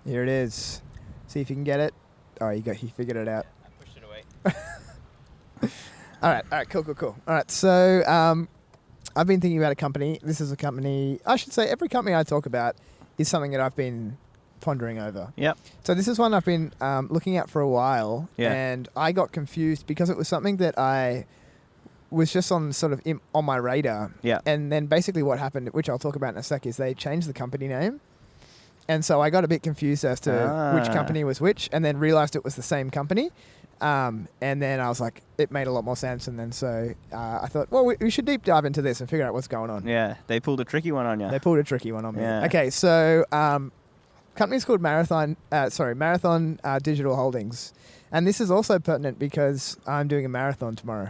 Here it is. See if you can get it. Oh, you figured it out. I pushed it away. All right, cool. All right, so I've been thinking about a company. This is a company, I should say every company I talk about is something that I've been pondering over. Yep. So this is one I've been looking at for a while, and I got confused because it was something that I was just on sort of on my radar. Yeah. And then basically what happened, which I'll talk about in a sec, is they changed the company name. And so I got a bit confused as to which company was which, and then realized it was the same company. And then I was like, it made a lot more sense. And then so I thought, well, we should deep dive into this and figure out what's going on. Yeah, they pulled a tricky one on you. They pulled a tricky one on me. Yeah. Okay, so company's called Marathon Digital Holdings. And this is also pertinent because I'm doing a marathon tomorrow.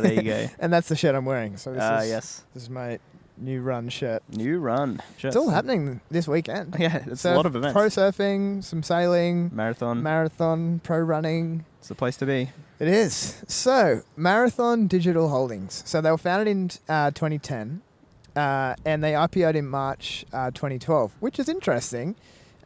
There you go. And that's the shirt I'm wearing. So yes. This is my new run shirt. New run. It's all happening this weekend. Yeah, it's a lot of events. Pro surfing, some sailing. Marathon, pro running. It's the place to be. It is. So, Marathon Digital Holdings. So, they were founded in 2010 and they IPO'd in March 2012, which is interesting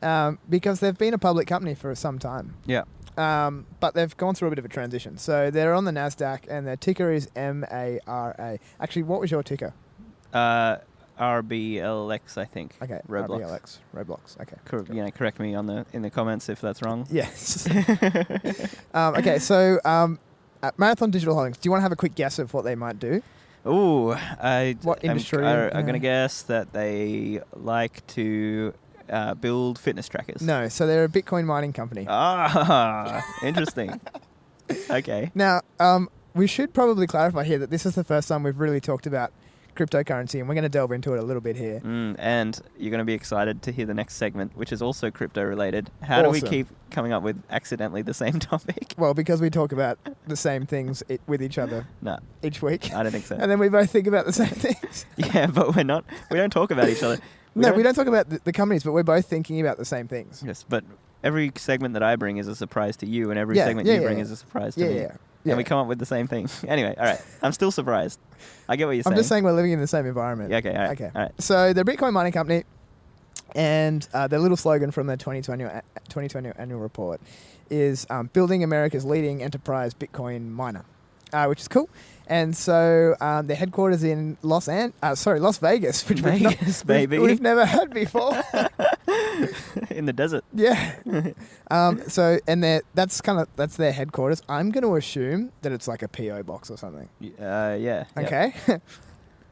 because they've been a public company for some time. Yeah. But they've gone through a bit of a transition. So, they're on the NASDAQ and their ticker is MARA. Actually, what was your ticker? RBLX, I think. Okay. Roblox. Roblox. Okay. Correct me in the comments if that's wrong. Yes. Okay. So, at Marathon Digital Holdings, do you want to have a quick guess of what they might do? Ooh, what industry? I'm going to guess that they like to build fitness trackers. No. So they're a Bitcoin mining company. Interesting. Okay. Now, we should probably clarify here that this is the first time we've really talked about cryptocurrency, and we're going to delve into it a little bit here. And you're going to be excited to hear the next segment, which is also crypto related. How do we keep coming up with accidentally the same topic? Well, because we talk about the same things with each other each week. I don't think so. And then we both think about the same things. Yeah, but we don't talk about each other. We don't talk about the companies, but we're both thinking about the same things. Yes, but every segment that I bring is a surprise to you, and every segment you bring is a surprise to me. Yeah. And we come up with the same thing. Anyway, all right. I'm still surprised. I get what you're saying. I'm just saying we're living in the same environment. Yeah, okay, all right. So they're a Bitcoin mining company, and their little slogan from their 2020 annual report is building America's leading enterprise Bitcoin miner, which is cool. And so their headquarters in Las Vegas, which we've never had before. In the desert. Yeah. That's their headquarters. I'm going to assume that it's like a PO box or something. Yeah. Okay.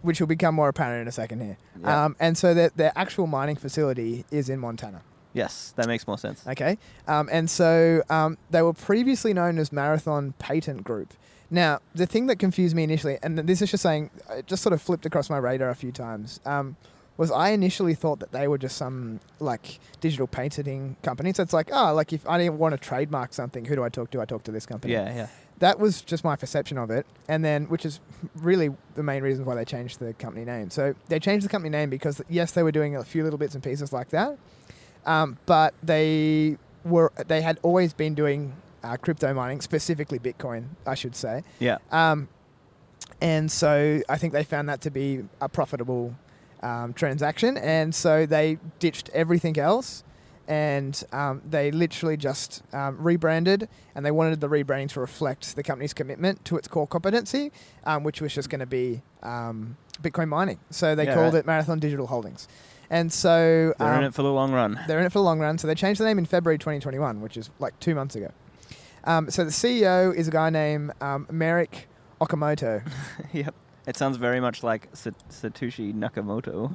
Which will become more apparent in a second here. Yep. And so their actual mining facility is in Montana. Yes, that makes more sense. Okay. And so they were previously known as Marathon Patent Group. Now, the thing that confused me initially, and this is just saying, it just sort of flipped across my radar a few times, was I initially thought that they were just some like digital patenting company. So it's like, if I didn't want to trademark something, who do I talk to? I talk to this company. Yeah. That was just my perception of it. And then, which is really the main reason why they changed the company name. So they changed the company name because, yes, they were doing a few little bits and pieces like that. But they had always been doing crypto mining, specifically Bitcoin, I should say. Yeah. And so I think they found that to be a profitable transaction, and so they ditched everything else, and they literally just rebranded, and they wanted the rebranding to reflect the company's commitment to its core competency, which was just going to be Bitcoin mining. So they called it Marathon Digital Holdings. And so they're in it for the long run. So they changed the name in February 2021, which is like 2 months ago. So the CEO is a guy named Merrick Okamoto. Yep. It sounds very much like Satoshi Nakamoto.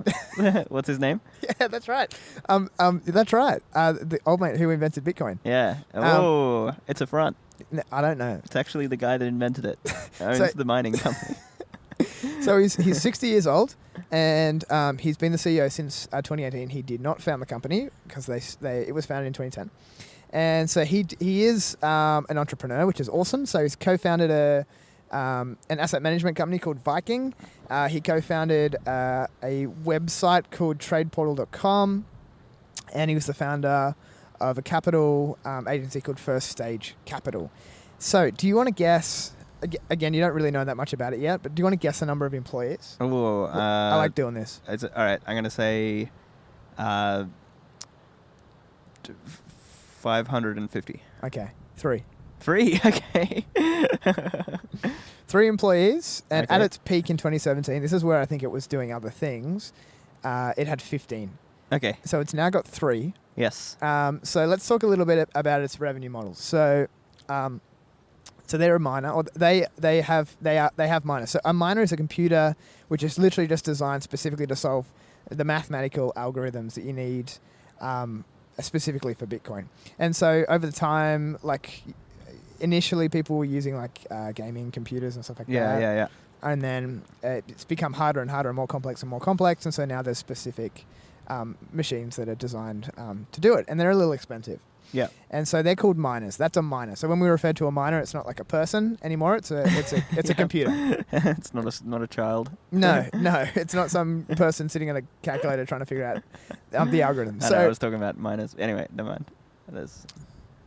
What's his name? Yeah, that's right. That's right. The old mate who invented Bitcoin. Yeah. It's a front. I don't know. It's actually the guy that invented it. Owns the mining company. So he's 60 years old, and he's been the CEO since 2018. He did not found the company because it was founded in 2010. And so he is an entrepreneur, which is awesome. So he's co-founded an asset management company called Viking. He co-founded a website called tradeportal.com, and he was the founder of a capital agency called First Stage Capital. So do you want to guess, again, you don't really know that much about it yet, but do you want to guess the number of employees? Oh, I like doing this. All right, I'm going to say 550. Okay, 3. 3? Okay. 3 employees, and Okay. at its peak in 2017, this is where I think it was doing other things, it had 15. Okay. So it's now got 3. Yes. So let's talk a little bit about its revenue models. So they're a miner, or they have miners. So a miner is a computer which is literally just designed specifically to solve the mathematical algorithms that you need specifically for Bitcoin. And so over the time, like initially people were using like gaming computers and stuff like that. Yeah. And then it's become harder and harder and more complex. And so now there's specific machines that are designed to do it. And they're a little expensive. Yeah. And so they're called miners. That's a miner. So when we refer to a miner, it's not like a person anymore. It's a computer. It's not a child. No, it's not some person sitting on a calculator trying to figure out the algorithm. I know, I was talking about miners. Anyway, never mind.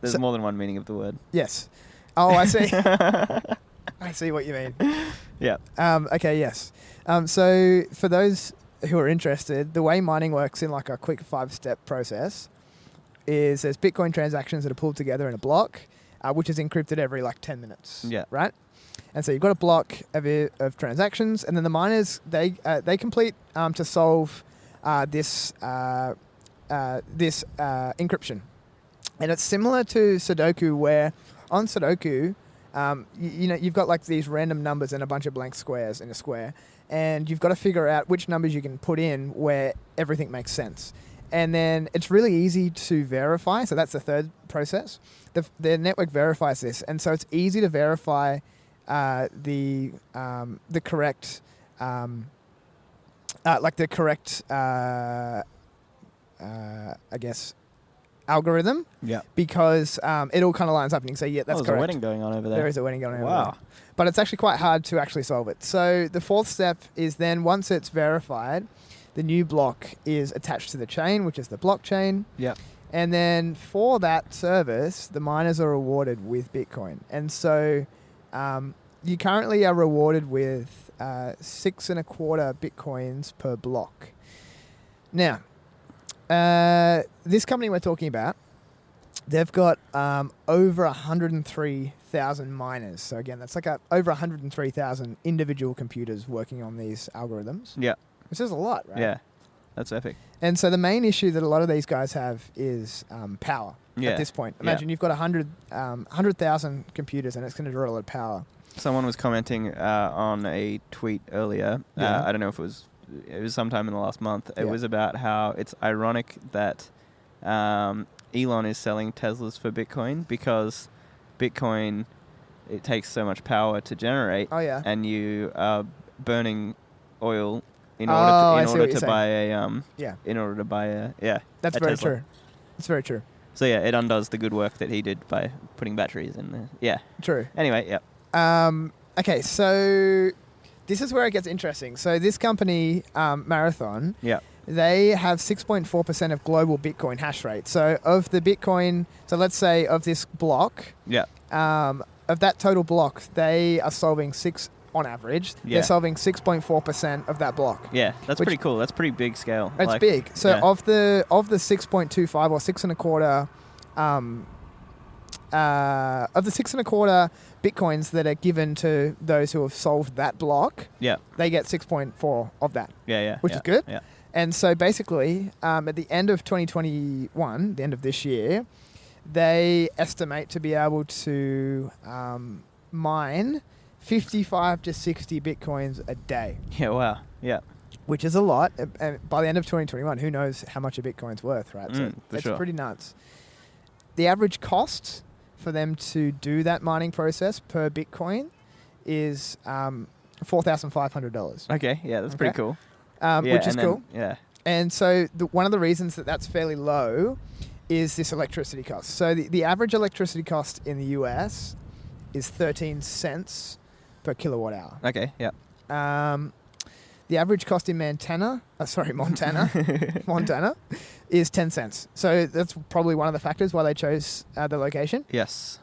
There's more than one meaning of the word. Yes. Oh, I see. I see what you mean. Yeah. Okay. Yes. So for those who are interested, the way mining works in like a quick 5-step process is there's Bitcoin transactions that are pulled together in a block, which is encrypted every like 10 minutes. Yeah. Right? And so you've got a block of transactions, and then the miners, they complete to solve this encryption. And it's similar to Sudoku, where on Sudoku, you've got like these random numbers and a bunch of blank squares in a square, and you've got to figure out which numbers you can put in where everything makes sense. And then it's really easy to verify. So that's the third process. The network verifies this, and so it's easy to verify the correct I guess algorithm. Yeah. Because it all kind of lines up, and you can say, yeah, that's correct. There's a wedding going on over there. There is a wedding going on over Wow. there. But it's actually quite hard to actually solve it. So the fourth step is then once it's verified, the new block is attached to the chain, which is the blockchain. Yeah. And then for that service, the miners are rewarded with Bitcoin. And so you currently are rewarded with 6.25 Bitcoins per block. Now, this company we're talking about, they've got over 103,000 miners. So again, that's like over 103,000 individual computers working on these algorithms. Yeah. Which is a lot, right? Yeah. That's epic. And so the main issue that a lot of these guys have is power at this point. Imagine you've got 100,000 computers and it's going to draw a lot of power. Someone was commenting on a tweet earlier. I don't know if it was sometime in the last month. It was about how it's ironic that Elon is selling Teslas for Bitcoin because Bitcoin, it takes so much power to generate. Oh, yeah. And you are burning oil in order to buy a That's very Tesla. true. That's very true. So yeah, it undoes the good work that he did by putting batteries in there. Yeah. True. Anyway, yeah. Okay, so this is where it gets interesting. So this company, Marathon, they have 6.4% of global Bitcoin hash rate. So of the Bitcoin, so let's say of this block, of that total block, they are solving on average, they're solving 6.4% of that block. Yeah, that's pretty cool. That's pretty big scale. It's big. So of the 6.25 or 6.25, of the 6.25 Bitcoins that are given to those who have solved that block, they get 6.4 of that. Which is good. Yeah. And so basically, at the end of 2021, the end of this year, they estimate to be able to mine 55 to 60 Bitcoins a day. Yeah, wow. Yeah. Which is a lot. And by the end of 2021, who knows how much a Bitcoin's worth, right? So it's pretty nuts. The average cost for them to do that mining process per Bitcoin is $4,500. Okay, yeah, that's pretty cool. Which is cool. Yeah. And so one of the reasons that that's fairly low is this electricity cost. So the average electricity cost in the US is 13 cents per kilowatt hour. Okay, yeah. The average cost in Montana is 10 cents. So that's probably one of the factors why they chose the location. Yes.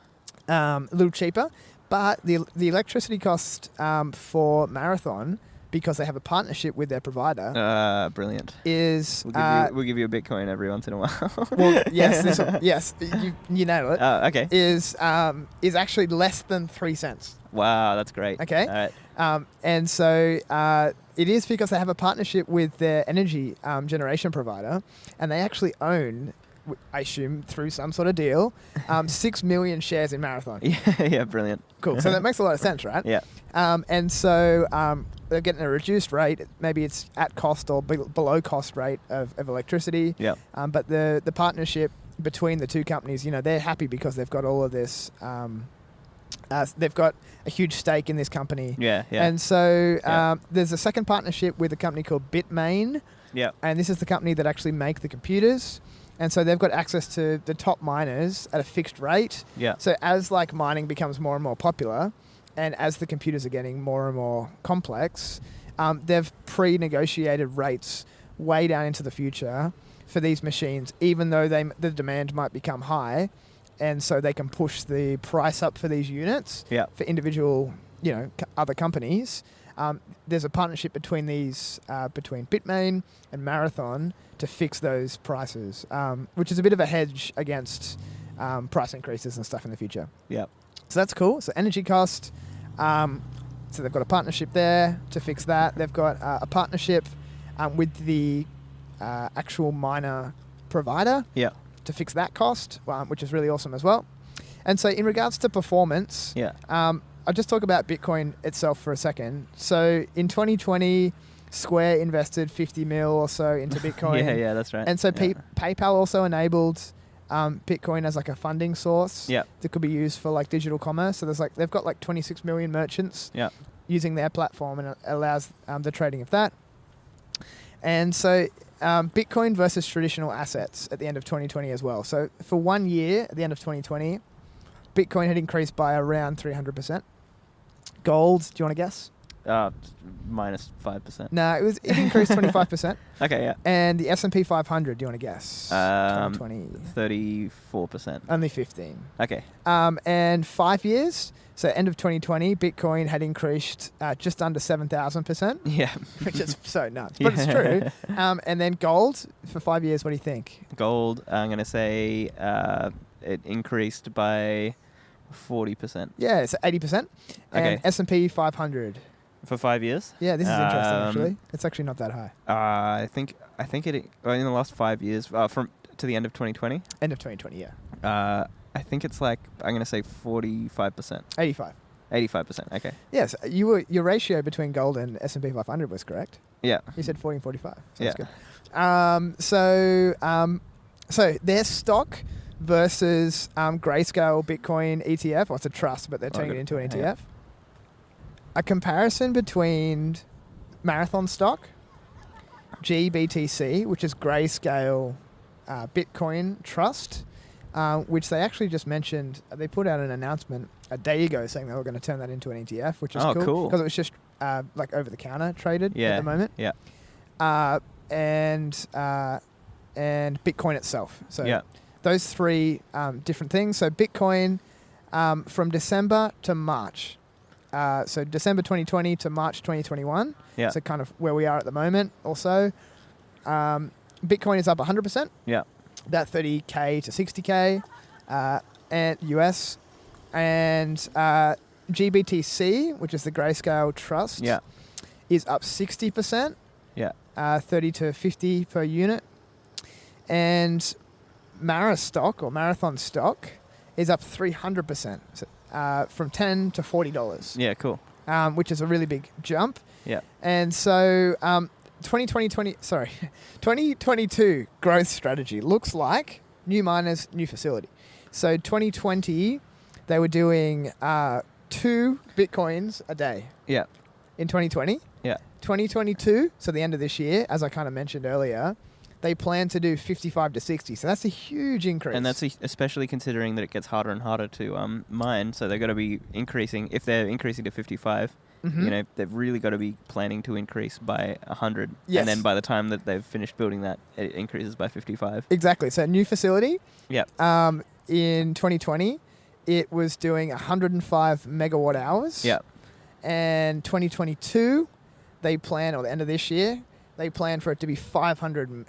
A little cheaper. But the electricity cost for Marathon because they have a partnership with their provider. Brilliant. Is we'll give you a Bitcoin every once in a while. well, yes, yes, you nailed it. Okay. Is actually less than 3 cents. Wow, that's great. Okay. All right. And so it is because they have a partnership with their energy generation provider, and they actually own, I assume through some sort of deal, 6 million shares in Marathon. Yeah, brilliant. Cool. So that makes a lot of sense, right? Yeah. And so they're getting a reduced rate. Maybe it's at cost or below cost rate of electricity. Yeah. But the partnership between the two companies, they're happy because they've got all of this. They've got a huge stake in this company. Yeah, yeah. And so there's a second partnership with a company called Bitmain. Yeah. And this is the company that actually make the computers. And so they've got access to the top miners at a fixed rate. Yeah. So as mining becomes more and more popular, and as the computers are getting more and more complex, they've pre-negotiated rates way down into the future for these machines, even though the demand might become high. And so they can push the price up for these units for individual, other companies. There's a partnership between between Bitmain and Marathon to fix those prices, which is a bit of a hedge against price increases and stuff in the future. Yeah. So that's cool. So energy cost. So they've got a partnership there to fix that. They've got a partnership with the actual miner provider. Yeah. To fix that cost, which is really awesome as well. And so in regards to performance, I'll just talk about Bitcoin itself for a second. So in 2020, Square invested 50 mil or so into Bitcoin. Yeah, that's right. And so PayPal also enabled Bitcoin as a funding source that could be used for digital commerce. So they've got 26 million merchants using their platform, and it allows the trading of that. And so Bitcoin versus traditional assets at the end of 2020 as well. So for 1 year, at the end of 2020, Bitcoin had increased by around 300%. Gold, do you want to guess? Minus 5%. No, it increased 25%. Okay, yeah. And the S&P 500, do you want to guess? 34%. Only 15. Okay. And 5 years, so end of 2020, Bitcoin had increased just under 7,000%. Yeah. Which is so nuts, but it's true. And then gold, for 5 years, what do you think? Gold, I'm going to say it increased by 40%. Yeah, it's 80%. And Okay. S&P 500. For 5 years? Yeah, this is interesting, actually. It's actually not that high. I think it in the last 5 years, from to the end of 2020. End of 2020, yeah. I think it's I'm going to say 45%. 85. 85%, okay. Yes, your ratio between gold and S&P 500 was correct. Yeah. You said 40 and 45. So Yeah. That's good. So their stock versus Grayscale Bitcoin ETF, or it's a trust, but they're turning it into an ETF. Yeah. A comparison between Marathon stock, GBTC, which is Grayscale Bitcoin Trust, which they actually just mentioned. They put out an announcement a day ago saying they were going to turn that into an ETF, which is cool. Because it was just over-the-counter traded at the moment. Yeah. And Bitcoin itself. So those three different things. So Bitcoin from December to March. So December 2020 to March 2021. Yeah. So kind of where we are at the moment also. Bitcoin is up 100%. Yeah. About 30K to 60K and US. And GBTC, which is the Grayscale Trust, is up 60%. Yeah. 30 to 50 per unit. And Marathon stock is up 300%. So, from $10 to $40. Yeah, cool. Which is a really big jump. Yeah. And so 2022 growth strategy looks like new miners, new facility. So 2020, they were doing 2 Bitcoins a day. Yeah. In 2020. Yeah. 2022, so the end of this year, as I kind of mentioned earlier, they plan to do 55 to 60. So that's a huge increase. And that's especially considering that it gets harder and harder to mine. So they've got to be increasing. If they're increasing to 55, they've really got to be planning to increase by 100. Yes. And then by the time that they've finished building that, it increases by 55. Exactly. So new facility. Yeah. In 2020, it was doing 105 megawatt hours. Yeah. And 2022, they plan, or the end of this year, they plan for it to be 500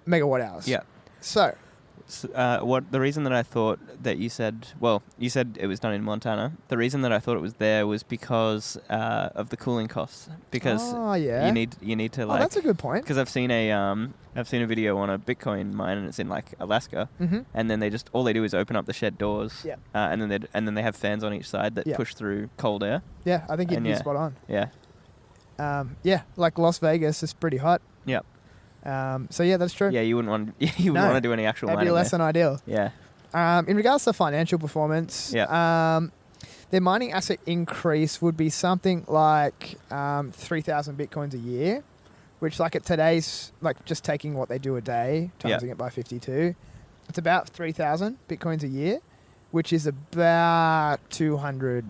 megawatt hours. Yeah. So what the reason that I thought that you said it was done in Montana. The reason that I thought it was there was because of the cooling costs. Because you need to like. Oh, that's a good point. Because I've seen a video on a Bitcoin mine, and it's in like Alaska, and then all they do is open up the shed doors, and then they have fans on each side that push through cold air. Yeah, I think you'd be spot on. Yeah. Like Las Vegas is pretty hot. Yeah. So yeah, that's true. Yeah, you wouldn't want to do any actual mining. That'd be less than ideal. Yeah. In regards to financial performance, their mining asset increase would be something like 3,000 Bitcoins a year, which like at today's, like just taking what they do a day, timesing it by 52, it's about 3,000 Bitcoins a year, which is about 200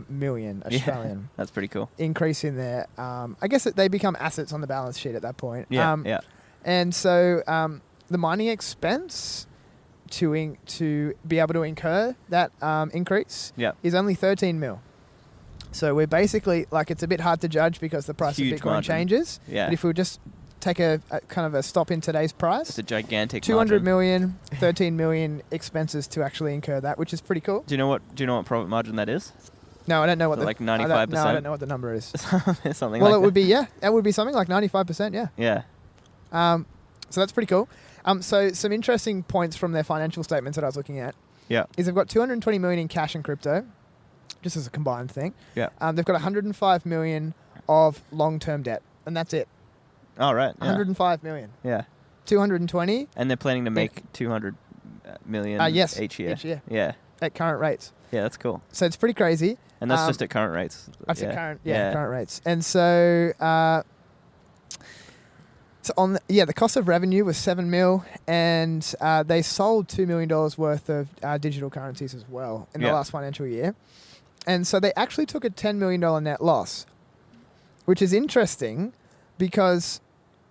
million Australian. Yeah, that's pretty cool. Increase in their, I guess they become assets on the balance sheet at that point. Yeah. And so the mining expense to be able to incur that increase is only 13 mil. So we're basically, like, it's a bit hard to judge because the price of Bitcoin changes. Yeah. But if we just take a kind of a stop in today's price, it's a gigantic 200 million, 13 million expenses to actually incur that, which is pretty cool. Do you know what profit margin that is? No, I don't know what like 95%. No, I don't know what the number is. Something. Well, like it would be it would be something like 95%. Yeah. Yeah. So that's pretty cool. So some interesting points from their financial statements that I was looking at. Yeah. Is they've got 220 million in cash and crypto, just as a combined thing. Yeah. They've got 105 million of long-term debt, and that's it. Oh, right. Yeah. 105 million. Yeah. 220. And they're planning to make 200 million each year. Each year. Yeah. At current rates. Yeah, that's cool. So it's pretty crazy. And that's just at current rates. That's at current rates. And so the cost of revenue was 7 mil, and they sold $2 million worth of digital currencies as well in the last financial year. And so they actually took a $10 million net loss, which is interesting because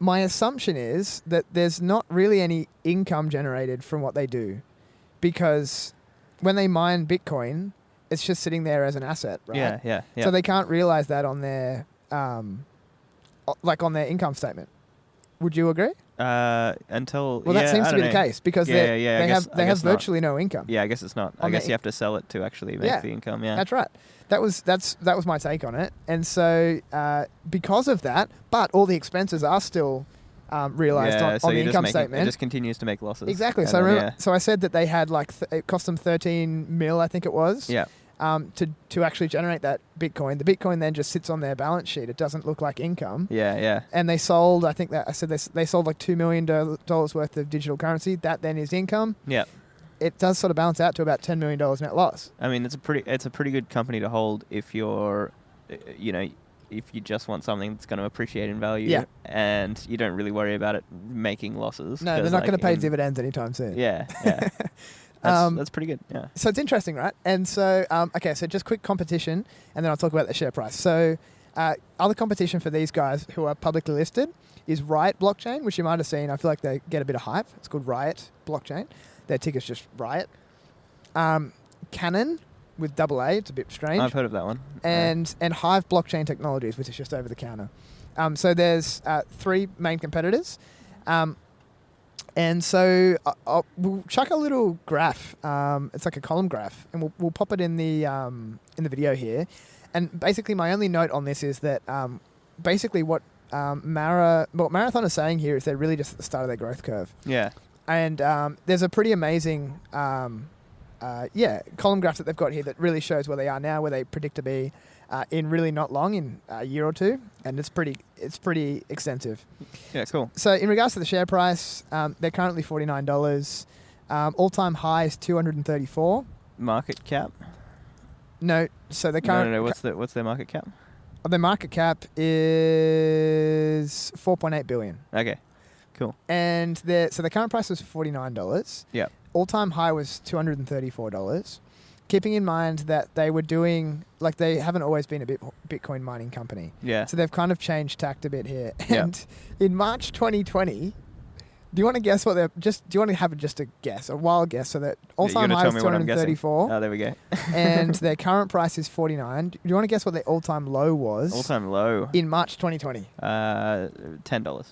my assumption is that there's not really any income generated from what they do, because when they mine Bitcoin, it's just sitting there as an asset, right? Yeah. So they can't realize that on their on their income statement. Would you agree? That seems to be the case because they have virtually no income. Yeah, I guess it's not. I guess you have to sell it to actually make the income. Yeah, that's right. That was my take on it. And so because of that, but all the expenses are still realized on the income statement. It just continues to make losses. Exactly. So so I said that they had it cost them 13 mil, I think it was. Yeah. To actually generate that Bitcoin. The Bitcoin then just sits on their balance sheet. It doesn't look like income. Yeah. And they sold, I think that I said they sold like $2 million worth of digital currency. That then is income. Yeah. It does sort of balance out to about $10 million net loss. I mean, it's a pretty good company to hold if you're, if you just want something that's going to appreciate in value, and you don't really worry about it making losses. No, they're not going to pay dividends anytime soon. Yeah. That's pretty good, yeah. So it's interesting, right? And so, so just quick competition, and then I'll talk about the share price. So other competition for these guys who are publicly listed is Riot Blockchain, which you might have seen. I feel like they get a bit of hype. It's called Riot Blockchain. Their ticker's just Riot. Canon with double A. It's a bit strange. I've heard of that one. And Hive Blockchain Technologies, which is just over the counter. So there's 3 main competitors. And so we'll chuck a little graph. It's like a column graph, and we'll pop it in the video here. And basically, my only note on this is that basically what Marathon is saying here is they're really just at the start of their growth curve. Yeah. And there's a pretty amazing column graph that they've got here that really shows where they are now, where they predict to be in really not long, in a year or two, and it's pretty extensive. Yeah, cool. So in regards to the share price, they're currently $49. All-time high is $234. Market cap? No, so the current. No. What's their market cap? Their market cap is $4.8 billion. Okay, cool. And the current price was $49. Yeah. All-time high was $234. Keeping in mind that they were doing, like, they haven't always been a Bitcoin mining company. Yeah. So they've kind of changed tact a bit here. Yeah. And in March 2020, Do you want to guess what they're do you want to have just a guess, a wild guess? So that all-time high is 234. Oh, there we go. And their current price is 49. Do you want to guess what their all-time low was? All-time low. In March 2020. $10.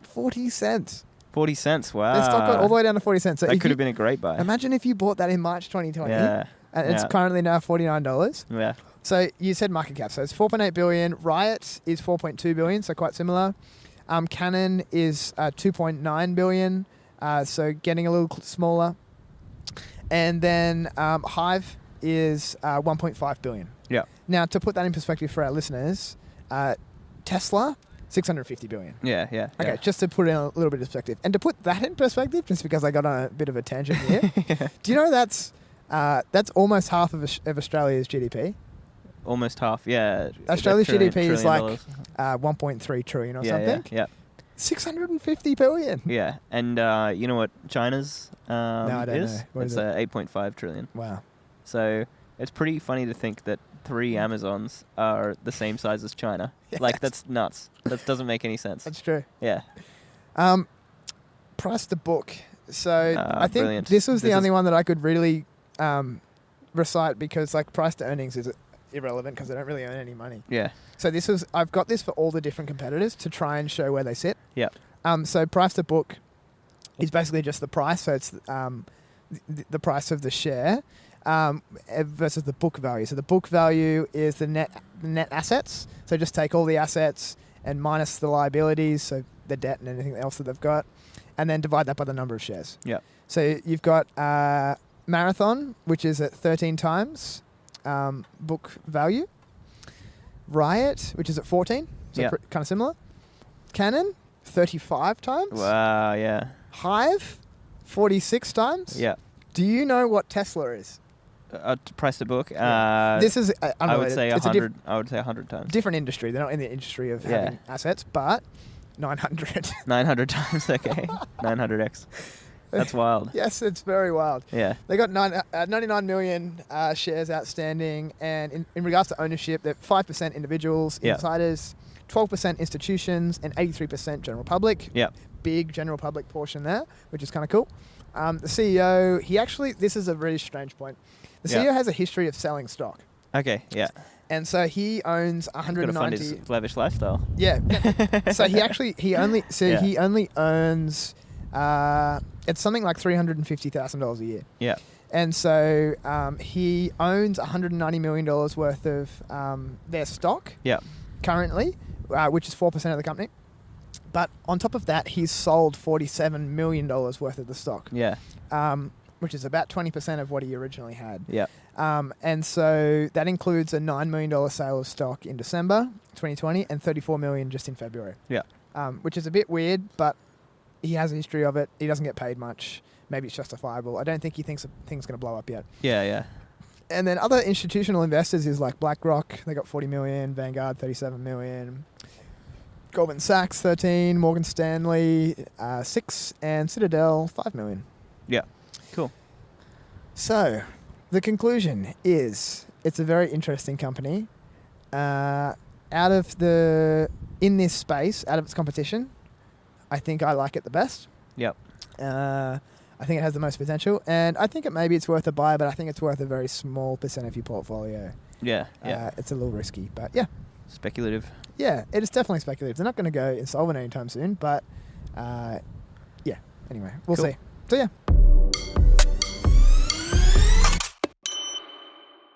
40 cents. 40 cents, wow. Their stock got all the way down to 40 cents. So that could have been a great buy. Imagine if you bought that in March 2020. Yeah. And it's currently now $49. Yeah. So you said market cap. So it's 4.8 billion. Riot is 4.2 billion, so quite similar. Canon is 2.9 billion, so getting a little smaller. And then Hive is 1.5 billion. Yeah. Now, to put that in perspective for our listeners, Tesla, 650 billion. Yeah. Okay, just to put it in a little bit of perspective. And to put that in perspective, just because I got on a bit of a tangent here, do you know that's almost half of Australia's GDP? Almost half, yeah. Australia's GDP is like 1.3 trillion or something. Yeah. 650 billion. Yeah, and you know what China's No, I don't is? know. What it's is it? 8.5 trillion. Wow. So it's pretty funny to think that 3 Amazons are the same size as China. Yes. Like, that's nuts. That doesn't make any sense. That's true. Yeah. Price to book. So I think brilliant. this was the only one that I could really recite because like price to earnings is irrelevant because they don't really earn any money. Yeah. So I've got this for all the different competitors to try and show where they sit. Yeah. So price to book is basically just the price. So it's the price of the share versus the book value. So the book value is the net assets. So just take all the assets and minus the liabilities, so the debt and anything else that they've got, and then divide that by the number of shares. Yeah. So you've got Marathon, which is at 13 times book value. Riot, which is at 14, so kind of similar. Canon, 35 times. Wow, yeah. Hive, 46 times. Yeah. Do you know what Tesla is? Price to book. This is unrelated. I would say It's 100. I would say 100 times. Different industry. They're not in the industry of having assets, but 900. 900 times. Okay. 900x. That's wild. Yes, it's very wild. Yeah. They got 99 million shares outstanding, and in regards to ownership, they're 5% individuals, insiders, 12% institutions, and 83% general public. Yeah. Big general public portion there, which is kind of cool. The CEO, this is a really strange point. The CEO has a history of selling stock. Okay, yeah. And so he owns 190. Got to fund his lavish lifestyle. Yeah. So he only owns it's something like $350,000 a year. Yeah. And so he owns $190 million worth of their stock. Yeah. Currently, which is 4% of the company. But on top of that, he's sold $47 million worth of the stock. Yeah. Which is about 20% of what he originally had. Yeah. And so that includes a $9 million sale of stock in December 2020 and $34 million just in February. Yeah. Which is a bit weird, but he has a history of it. He doesn't get paid much. Maybe it's justifiable. I don't think he thinks things going to blow up yet. Yeah, yeah. And then other institutional investors is like BlackRock. They got 40 million. Vanguard, 37 million. Goldman Sachs, 13. Morgan Stanley, 6. And Citadel, 5 million. Yeah. Cool. So, the conclusion is it's a very interesting company. In this space, out of its competition, I think I like it the best. Yep. I think it has the most potential, and I think maybe it's worth a buy, but I think it's worth a very small percent of your portfolio. Yeah, yeah. It's a little risky, but yeah. Speculative. Yeah, it is definitely speculative. They're not going to go insolvent anytime soon, but yeah. Anyway, we'll see. So yeah.